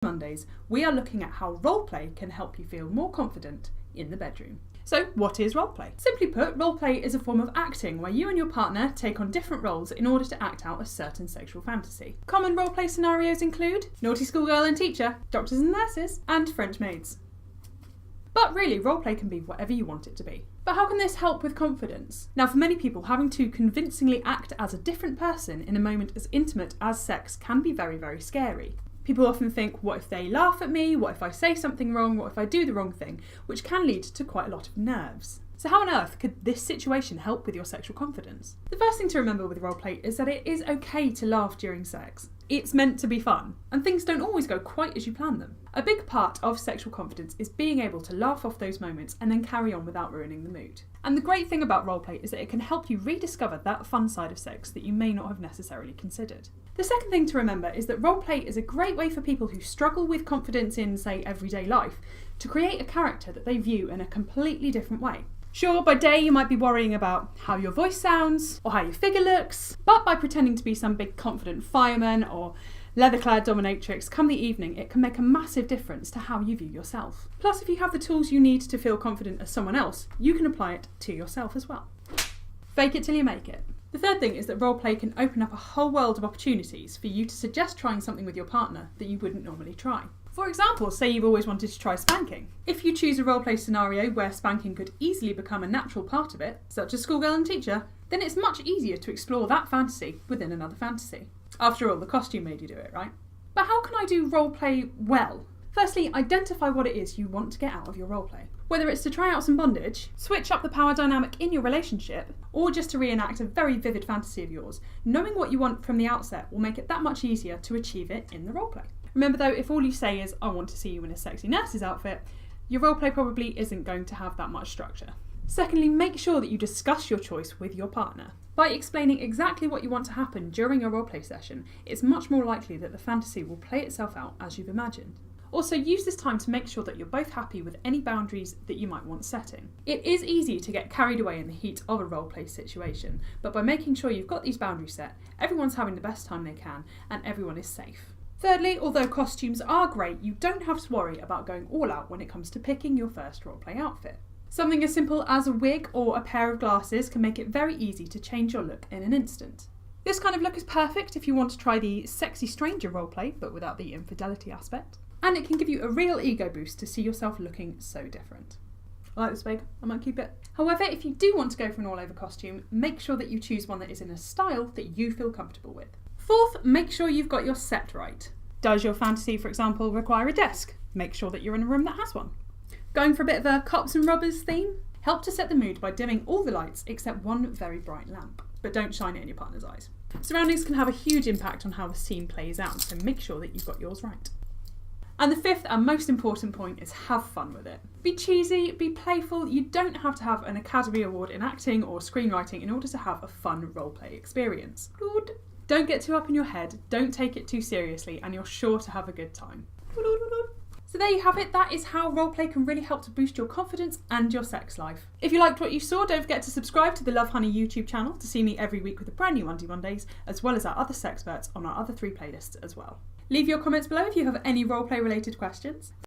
Mondays, we are looking at how roleplay can help you feel more confident in the bedroom. So what is roleplay? Simply put, roleplay is a form of acting where you and your partner take on different roles in order to act out a certain sexual fantasy. Common roleplay scenarios include naughty schoolgirl and teacher, doctors and nurses, and French maids. But really, roleplay can be whatever you want it to be. But how can this help with confidence? Now, for many people, having to convincingly act as a different person in a moment as intimate as sex can be very, very scary. People often think, what if they laugh at me? What if I say something wrong? What if I do the wrong thing? Which can lead to quite a lot of nerves. So how on earth could this situation help with your sexual confidence? The first thing to remember with roleplay is that it is okay to laugh during sex. It's meant to be fun, and things don't always go quite as you plan them. A big part of sexual confidence is being able to laugh off those moments and then carry on without ruining the mood. And the great thing about roleplay is that it can help you rediscover that fun side of sex that you may not have necessarily considered. The second thing to remember is that roleplay is a great way for people who struggle with confidence in, say, everyday life, to create a character that they view in a completely different way. Sure, by day you might be worrying about how your voice sounds or how your figure looks, but by pretending to be some big confident fireman or leather-clad dominatrix, come the evening it can make a massive difference to how you view yourself. Plus, if you have the tools you need to feel confident as someone else, you can apply it to yourself as well. Fake it till you make it. The third thing is that roleplay can open up a whole world of opportunities for you to suggest trying something with your partner that you wouldn't normally try. For example, say you've always wanted to try spanking. If you choose a roleplay scenario where spanking could easily become a natural part of it, such as schoolgirl and teacher, then it's much easier to explore that fantasy within another fantasy. After all, the costume made you do it, right? But how can I do roleplay well? Firstly, identify what it is you want to get out of your roleplay. Whether it's to try out some bondage, switch up the power dynamic in your relationship, or just to reenact a very vivid fantasy of yours, knowing what you want from the outset will make it that much easier to achieve it in the roleplay. Remember though, if all you say is, I want to see you in a sexy nurse's outfit, your roleplay probably isn't going to have that much structure. Secondly, make sure that you discuss your choice with your partner. By explaining exactly what you want to happen during a roleplay session, it's much more likely that the fantasy will play itself out as you've imagined. Also, use this time to make sure that you're both happy with any boundaries that you might want setting. It is easy to get carried away in the heat of a roleplay situation, but by making sure you've got these boundaries set, everyone's having the best time they can and everyone is safe. Thirdly, although costumes are great, you don't have to worry about going all out when it comes to picking your first roleplay outfit. Something as simple as a wig or a pair of glasses can make it very easy to change your look in an instant. This kind of look is perfect if you want to try the sexy stranger roleplay, but without the infidelity aspect. And it can give you a real ego boost to see yourself looking so different. I like this wig, I might keep it. However, if you do want to go for an all-over costume, make sure that you choose one that is in a style that you feel comfortable with. Fourth, make sure you've got your set right. Does your fantasy, for example, require a desk? Make sure that you're in a room that has one. Going for a bit of a cops and robbers theme? Help to set the mood by dimming all the lights except one very bright lamp. But don't shine it in your partner's eyes. Surroundings can have a huge impact on how the scene plays out, so make sure that you've got yours right. And the fifth and most important point is have fun with it. Be cheesy, be playful. You don't have to have an Academy Award in acting or screenwriting in order to have a fun roleplay experience. Good. Don't get too up in your head, don't take it too seriously, and you're sure to have a good time. So there you have it, that is how roleplay can really help to boost your confidence and your sex life. If you liked what you saw, don't forget to subscribe to the Love Honey YouTube channel to see me every week with a brand new Undie Mondays, as well as our other sexperts on our other 3 playlists as well. Leave your comments below if you have any roleplay related questions.